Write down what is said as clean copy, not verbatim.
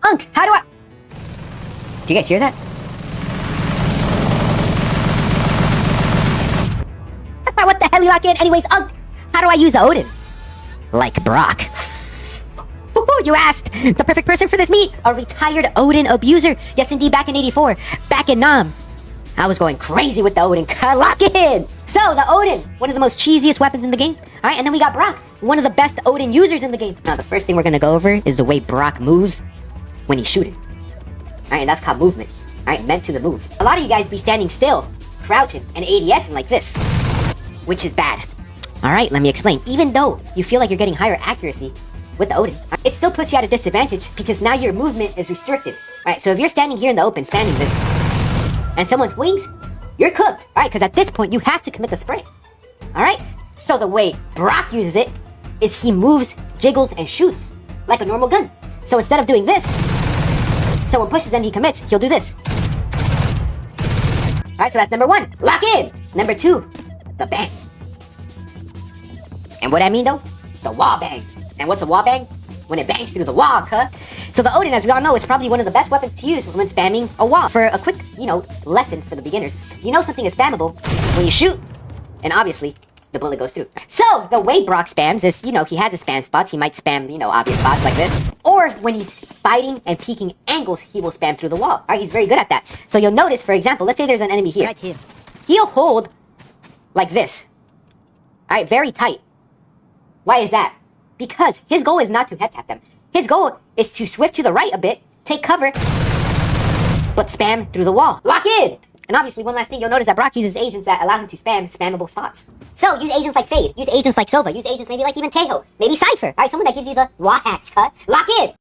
Unk, how do I... Do you guys hear that? What the hell, you lock in? Anyways, Unk, how do I use Odin? Like Brock. You asked! The perfect person for this meet! A retired Odin abuser! Yes, indeed, back in 84. Back in Nam. I was going crazy with the Odin. Lock in! So, the Odin, one of the most cheesiest weapons in the game. Alright, and then we got Brock, one of the best Odin users in the game. Now, the first thing we're gonna go over is the way Brock moves when he's shooting. Alright, and that's called movement. Alright, meant to the move. A lot of you guys be standing still, crouching, and ADSing like this, which is bad. Alright, let me explain. Even though you feel like you're getting higher accuracy with the Odin, it still puts you at a disadvantage because now your movement is restricted. Alright, so if you're standing here in the open spamming this, and someone swings, you're cooked. Alright, because at this point you have to commit the spray. Alright, so the way Brock uses it is he moves, jiggles, and shoots like a normal gun. So instead of doing this, someone pushes him, he commits, he'll do this. Alright, so that's number one, lock in. Number two, the bang. And what I mean though? The wall bang. And what's a wall bang? When it bangs through the wall, cuh. So the Odin, as we all know, is probably one of the best weapons to use when spamming a wall. For a quick, lesson for the beginners, you know something is spammable when you shoot, and obviously, the bullet goes through. So, the way Brock spams is, he has his spam spots. He might spam, obvious spots like this. Or, when he's fighting and peeking angles, he will spam through the wall. Alright, he's very good at that. So you'll notice, for example, let's say there's an enemy here. Right here. He'll hold like this. Alright, very tight. Why is that? Because his goal is not to head tap them. His goal is to swift to the right a bit, take cover, but spam through the wall. Lock in! And obviously, one last thing, you'll notice that Brock uses agents that allow him to spam spammable spots. So, use agents like Fade, use agents like Sova, use agents maybe like even Teho, maybe Cypher. Alright, someone that gives you the wall hacks cut. Lock in!